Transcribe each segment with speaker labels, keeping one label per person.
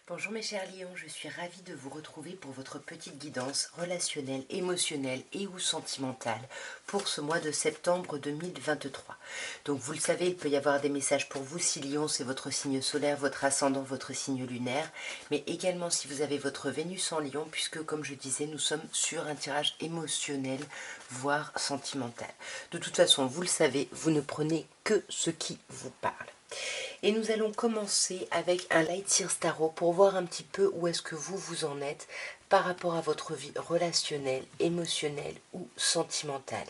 Speaker 1: Bonjour mes chers lions, je suis ravie de vous retrouver pour votre petite guidance relationnelle, émotionnelle et ou sentimentale pour ce mois de septembre 2023. Donc vous le savez, il peut y avoir des messages pour vous si Lion c'est votre signe solaire, votre ascendant, votre signe lunaire, mais également si vous avez votre Vénus en Lion, puisque comme je disais, nous sommes sur un tirage émotionnel, voire sentimental. De toute façon, vous le savez, vous ne prenez que ce qui vous parle. Et nous allons commencer avec un Light Year Tarot pour voir un petit peu où est-ce que vous en êtes par rapport à votre vie relationnelle, émotionnelle ou sentimentale.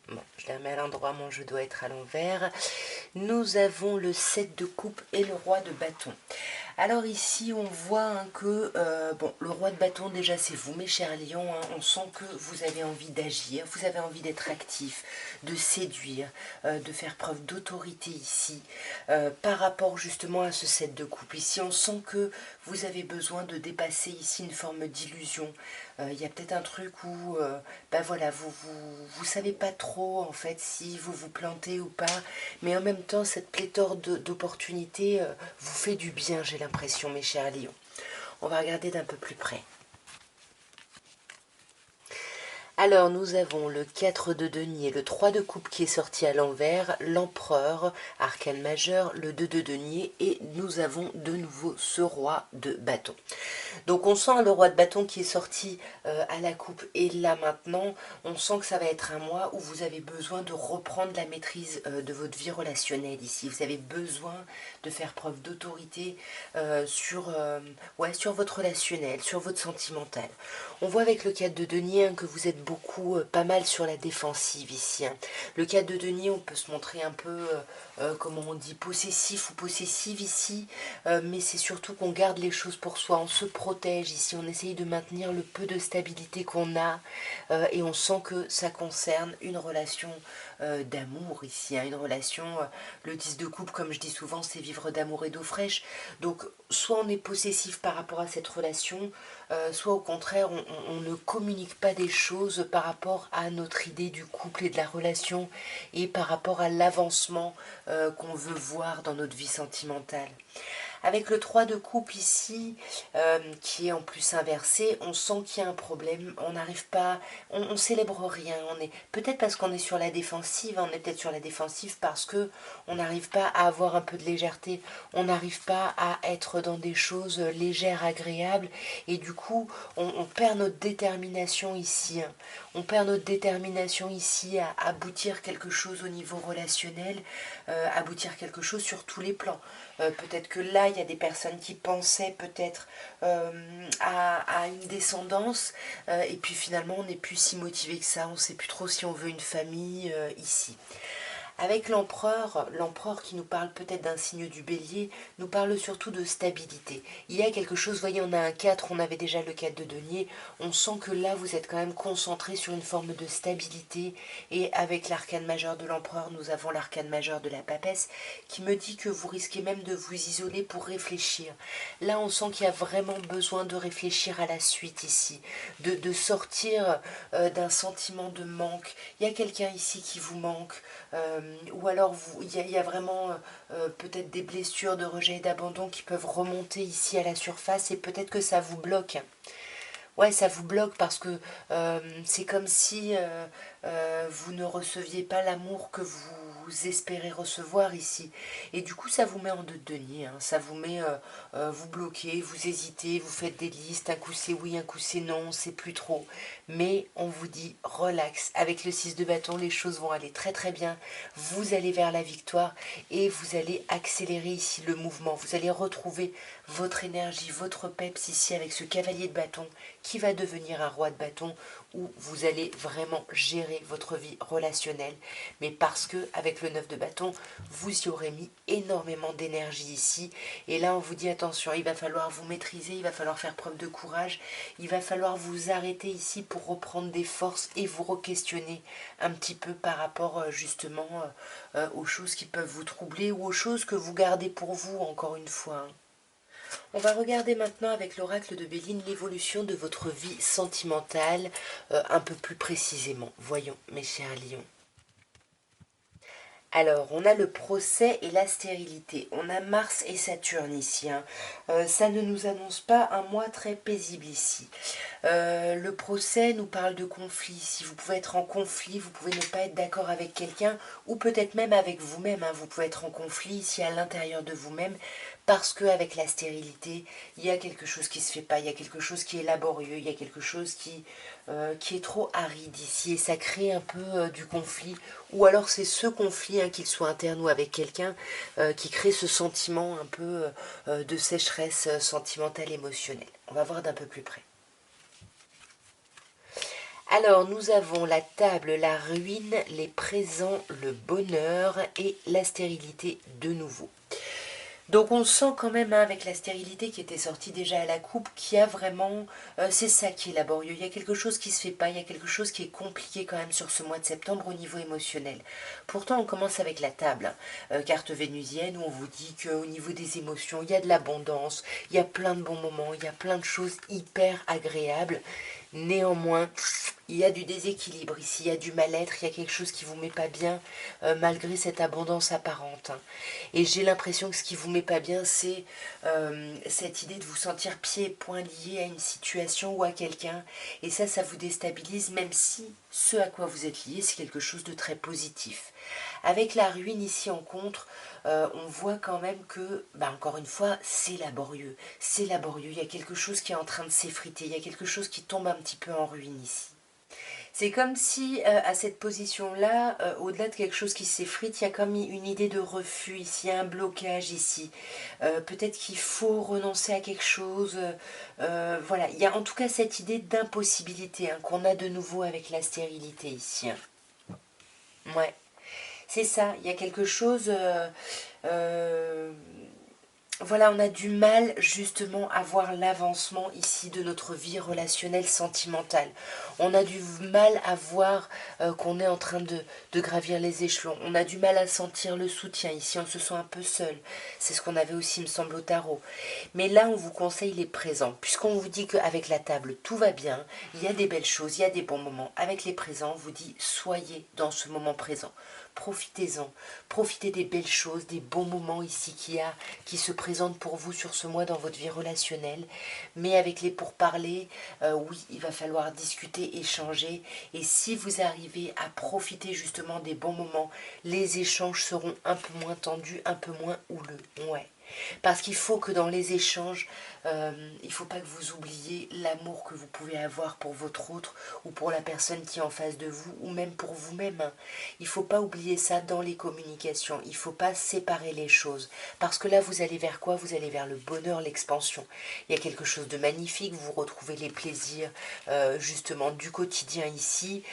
Speaker 1: Bon, je la mets à l'endroit, mon jeu doit être à l'envers. Nous avons le 7 de coupe et le roi de bâton. Alors ici, on voit que le roi de bâton, déjà, c'est vous, mes chers lions. On sent que vous avez envie d'agir, vous avez envie d'être actif, de séduire, de faire preuve d'autorité ici, par rapport justement à ce 7 de coupe. Ici, on sent que vous avez besoin de dépasser ici une forme d'illusion. Il y a peut-être un truc où, voilà, vous savez pas trop, en fait, si vous vous plantez ou pas, mais en même temps, cette pléthore d'opportunités vous fait du bien, j'ai l'impression, mes chers lions. On va regarder d'un peu plus près. Alors, nous avons le 4 de denier, le 3 de coupe qui est sorti à l'envers, l'empereur, arcane majeur, le 2 de denier, et nous avons de nouveau ce roi de bâton. Donc on sent le roi de bâton qui est sorti à la coupe, et là maintenant, on sent que ça va être un mois où vous avez besoin de reprendre la maîtrise de votre vie relationnelle ici. Vous avez besoin de faire preuve d'autorité sur votre relationnel, sur votre sentimental. On voit avec le 4 de denier que vous êtes beaucoup, pas mal sur la défensive ici. Le 4 de denier, on peut se montrer un peu, comment on dit, possessif ou possessive ici, mais c'est surtout qu'on garde les choses pour soi, on se protège ici, on essaye de maintenir le peu de stabilité qu'on a, et on sent que ça concerne une relation d'amour ici, une relation, le 10 de coupe, comme je dis souvent, c'est vivre d'amour et d'eau fraîche. Donc soit on est possessif par rapport à cette relation, soit au contraire on ne communique pas des choses par rapport à notre idée du couple et de la relation, et par rapport à l'avancement qu'on veut voir dans notre vie sentimentale. Avec le 3 de coupe ici, qui est en plus inversé, on sent qu'il y a un problème, on n'arrive pas, on célèbre rien, on est peut-être parce qu'on est sur la défensive, on est peut-être sur la défensive parce que on n'arrive pas à avoir un peu de légèreté, on n'arrive pas à être dans des choses légères, agréables, et du coup on perd notre détermination ici, on perd notre détermination ici à aboutir quelque chose au niveau relationnel, aboutir quelque chose sur tous les plans. Peut-être que là, il y a des personnes qui pensaient peut-être à une descendance, et puis finalement, on n'est plus si motivé que ça, on ne sait plus trop si on veut une famille ici. Avec l'empereur qui nous parle peut-être d'un signe du bélier, nous parle surtout de stabilité. Il y a quelque chose, vous voyez, on a un 4, on avait déjà le 4 de denier, on sent que là vous êtes quand même concentré sur une forme de stabilité, et avec l'arcane majeur de l'empereur, nous avons l'arcane majeur de la papesse, qui me dit que vous risquez même de vous isoler pour réfléchir. Là on sent qu'il y a vraiment besoin de réfléchir à la suite ici, de sortir d'un sentiment de manque. Il y a quelqu'un ici qui vous manque, ou alors il y a vraiment peut-être des blessures de rejet et d'abandon qui peuvent remonter ici à la surface, et peut-être que ça vous bloque. Ouais, ça vous bloque parce que c'est comme si vous ne receviez pas l'amour que vous espérez recevoir ici. Et du coup, ça vous met en deux deniers, ça vous met, vous bloquez, vous hésitez, vous faites des listes, un coup c'est oui, un coup c'est non, on ne sait plus trop. Mais on vous dit relax, avec le 6 de bâton, les choses vont aller très très bien, vous allez vers la victoire, et vous allez accélérer ici le mouvement, vous allez retrouver votre énergie, votre peps ici avec ce cavalier de bâton qui va devenir un roi de bâton, où vous allez vraiment gérer votre vie relationnelle, mais parce que avec le 9 de bâton, vous y aurez mis énormément d'énergie ici, et là on vous dit attention, il va falloir vous maîtriser, il va falloir faire preuve de courage, il va falloir vous arrêter ici pour reprendre des forces et vous re-questionner un petit peu par rapport justement aux choses qui peuvent vous troubler, ou aux choses que vous gardez pour vous, encore une fois. On va regarder maintenant avec l'oracle de Béline l'évolution de votre vie sentimentale un peu plus précisément. Voyons, mes chers lions. Alors, on a le procès et la stérilité. On a Mars et Saturne ici, hein. Ça ne nous annonce pas un mois très paisible ici. Le procès nous parle de conflit. Si vous pouvez être en conflit, vous pouvez ne pas être d'accord avec quelqu'un ou peut-être même avec vous-même, hein. Vous pouvez être en conflit ici à l'intérieur de vous-même parce qu'avec la stérilité, il y a quelque chose qui ne se fait pas, il y a quelque chose qui est laborieux, il y a quelque chose qui est trop aride ici et ça crée un peu du conflit. Ou alors c'est ce conflit, hein, qu'il soit interne ou avec quelqu'un, qui crée ce sentiment un peu de sécheresse sentimentale émotionnelle. On va voir d'un peu plus près. Alors, nous avons la table, la ruine, les présents, le bonheur et la stérilité de nouveau. Donc on sent quand même, hein, avec la stérilité qui était sortie déjà à la coupe, qu'il y a vraiment, c'est ça qui est laborieux. Il y a quelque chose qui se fait pas, il y a quelque chose qui est compliqué quand même sur ce mois de septembre au niveau émotionnel. Pourtant on commence avec la table, hein, carte vénusienne, où on vous dit qu'au niveau des émotions, il y a de l'abondance, il y a plein de bons moments, il y a plein de choses hyper agréables. Néanmoins, il y a du déséquilibre ici, il y a du mal-être, il y a quelque chose qui ne vous met pas bien malgré cette abondance apparente, hein. Et j'ai l'impression que ce qui ne vous met pas bien, c'est cette idée de vous sentir pieds et poings liés à une situation ou à quelqu'un. Et ça vous déstabilise, même si ce à quoi vous êtes lié, c'est quelque chose de très positif. Avec la ruine ici en contre, on voit quand même que, bah, encore une fois, c'est laborieux. C'est laborieux, il y a quelque chose qui est en train de s'effriter, il y a quelque chose qui tombe un petit peu en ruine ici. C'est comme si, à cette position-là, au-delà de quelque chose qui s'effrite, il y a comme une idée de refus ici, un blocage ici. Peut-être qu'il faut renoncer à quelque chose. Voilà, il y a en tout cas cette idée d'impossibilité, hein, qu'on a de nouveau avec la stérilité ici, hein. Ouais, c'est ça, il y a quelque chose... euh, voilà, on a du mal justement à voir l'avancement ici de notre vie relationnelle sentimentale. On a du mal à voir qu'on est en train de gravir les échelons. On a du mal à sentir le soutien. Ici, on se sent un peu seul. C'est ce qu'on avait aussi, me semble, au tarot. Mais là, on vous conseille les présents. Puisqu'on vous dit qu'avec la table, tout va bien, il y a des belles choses, il y a des bons moments. Avec les présents, on vous dit, soyez dans ce moment présent. Profitez-en, profitez des belles choses, des bons moments ici qui se présentent pour vous sur ce mois dans votre vie relationnelle. Mais avec les pourparlers, oui, il va falloir discuter, échanger. Et si vous arrivez à profiter justement des bons moments, les échanges seront un peu moins tendus, un peu moins houleux. Ouais. Parce qu'il faut que dans les échanges, il ne faut pas que vous oubliez l'amour que vous pouvez avoir pour votre autre ou pour la personne qui est en face de vous ou même pour vous-même, hein. Il ne faut pas oublier ça dans les communications. Il ne faut pas séparer les choses. Parce que là, vous allez vers quoi? Vous allez vers le bonheur, l'expansion. Il y a quelque chose de magnifique. Vous retrouvez les plaisirs justement du quotidien ici.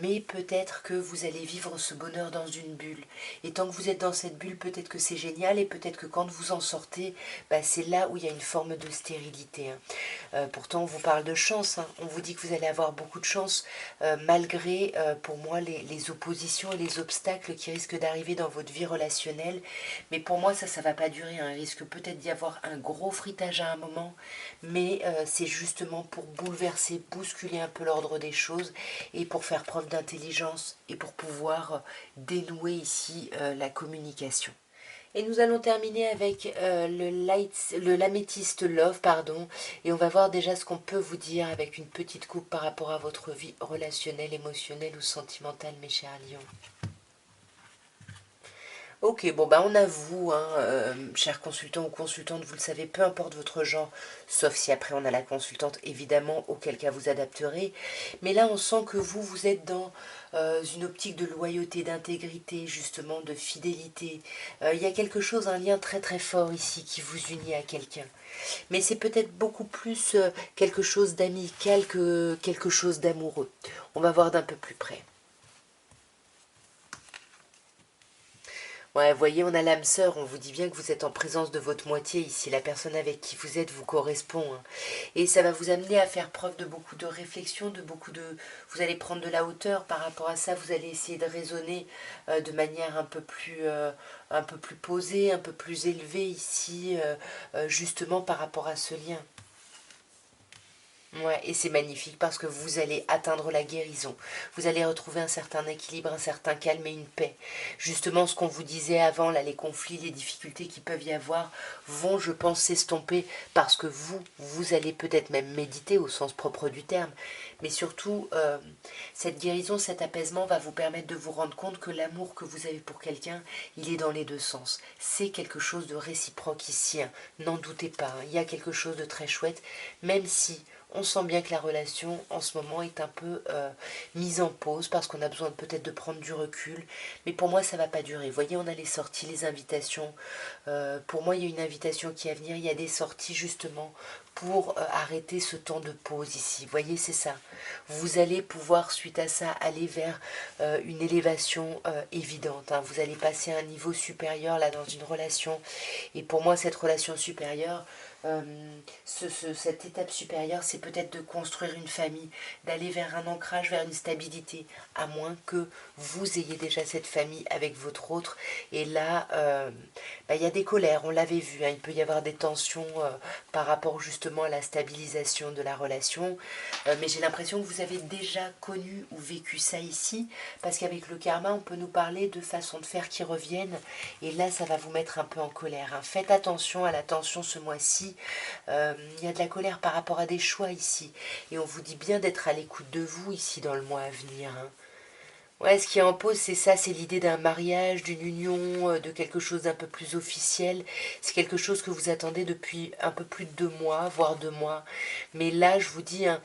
Speaker 1: Mais peut-être que vous allez vivre ce bonheur dans une bulle. Et tant que vous êtes dans cette bulle, peut-être que c'est génial et peut-être que quand vous en sortez, bah, c'est là où il y a une forme de stérilité, hein. Pourtant, on vous parle de chance, hein. On vous dit que vous allez avoir beaucoup de chance, malgré, pour moi, les oppositions et les obstacles qui risquent d'arriver dans votre vie relationnelle. Mais pour moi, ça ne va pas durer, hein. Il risque peut-être d'y avoir un gros fritage à un moment, mais c'est justement pour bouleverser, bousculer un peu l'ordre des choses et pour faire preuve d'intelligence et pour pouvoir dénouer ici la communication. Et nous allons terminer avec l'améthyste love, pardon, et on va voir déjà ce qu'on peut vous dire avec une petite coupe par rapport à votre vie relationnelle, émotionnelle ou sentimentale, mes chers lions. Ok, bon bah on avoue, hein, chers consultants ou consultantes, vous le savez, peu importe votre genre, sauf si après on a la consultante, évidemment, auquel cas vous adapterez. Mais là on sent que vous êtes dans une optique de loyauté, d'intégrité, justement, de fidélité. Il y a quelque chose, un lien très très fort ici qui vous unit à quelqu'un. Mais c'est peut-être beaucoup plus quelque chose d'amical que quelque chose d'amoureux. On va voir d'un peu plus près. Ouais, vous voyez, on a l'âme sœur, on vous dit bien que vous êtes en présence de votre moitié ici, la personne avec qui vous êtes vous correspond, hein. Et ça va vous amener à faire preuve de beaucoup de réflexion, de beaucoup de... Vous allez prendre de la hauteur par rapport à ça, vous allez essayer de raisonner de manière un peu plus posée, un peu plus élevée ici, justement par rapport à ce lien. Ouais, et c'est magnifique parce que vous allez atteindre la guérison. Vous allez retrouver un certain équilibre, un certain calme et une paix. Justement, ce qu'on vous disait avant, là, les conflits, les difficultés qui peuvent y avoir vont, je pense, s'estomper parce que vous allez peut-être même méditer au sens propre du terme. Mais surtout, cette guérison, cet apaisement va vous permettre de vous rendre compte que l'amour que vous avez pour quelqu'un, il est dans les deux sens. C'est quelque chose de réciproque ici, hein. N'en doutez pas, hein. Il y a quelque chose de très chouette, même si on sent bien que la relation en ce moment est un peu mise en pause parce qu'on a besoin peut-être de prendre du recul. Mais pour moi, ça ne va pas durer. Vous voyez, on a les sorties, les invitations. Pour moi, il y a une invitation qui est à venir. Il y a des sorties justement pour arrêter ce temps de pause ici. Vous voyez, c'est ça. Vous allez pouvoir, suite à ça, aller vers une élévation évidente, hein. Vous allez passer à un niveau supérieur là dans une relation. Et pour moi, cette relation supérieure, euh, cette étape supérieure, c'est peut-être de construire une famille, d'aller vers un ancrage, vers une stabilité, à moins que vous ayez déjà cette famille avec votre autre. Et là, il y a des colères, on l'avait vu, hein. Il peut y avoir des tensions par rapport justement à la stabilisation de la relation. Mais j'ai l'impression que vous avez déjà connu ou vécu ça ici, parce qu'avec le karma, on peut nous parler de façons de faire qui reviennent. Et là, ça va vous mettre un peu en colère, hein. Faites attention à la tension ce mois-ci. Il y a de la colère par rapport à des choix ici. Et on vous dit bien d'être à l'écoute de vous ici dans le mois à venir, hein. Ouais, ce qui est en pause, c'est ça, c'est l'idée d'un mariage, d'une union, de quelque chose d'un peu plus officiel. C'est quelque chose que vous attendez depuis un peu plus de 2 mois, voire 2 mois. Mais là, je vous dis, hein,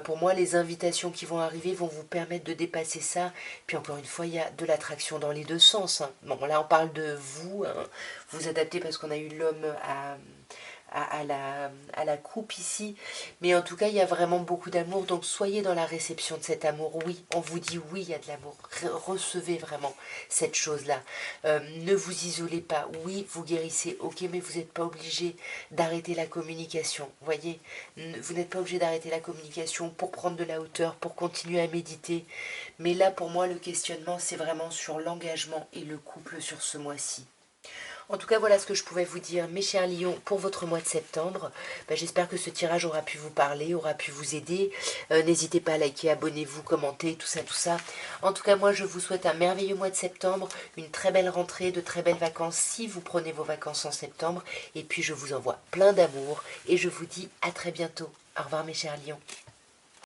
Speaker 1: pour moi, les invitations qui vont arriver vont vous permettre de dépasser ça. Puis encore une fois, il y a de l'attraction dans les deux sens, hein. Bon, là, on parle de vous, hein. Vous adaptez parce qu'on a eu l'homme à la coupe ici. Mais en tout cas, il y a vraiment beaucoup d'amour. Donc soyez dans la réception de cet amour. Oui, on vous dit oui, il y a de l'amour. Recevez vraiment cette chose-là. Ne vous isolez pas. Oui, vous guérissez, ok, mais vous n'êtes pas obligé d'arrêter la communication. Voyez, vous n'êtes pas obligé d'arrêter la communication pour prendre de la hauteur, pour continuer à méditer. Mais là, pour moi, le questionnement, c'est vraiment sur l'engagement et le couple sur ce mois-ci. En tout cas, voilà ce que je pouvais vous dire, mes chers lions, pour votre mois de septembre. J'espère que ce tirage aura pu vous parler, aura pu vous aider. N'hésitez pas à liker, abonnez-vous, commentez, tout ça, tout ça. En tout cas, moi, je vous souhaite un merveilleux mois de septembre, une très belle rentrée, de très belles vacances si vous prenez vos vacances en septembre. Et puis, je vous envoie plein d'amour et je vous dis à très bientôt. Au revoir, mes chers lions.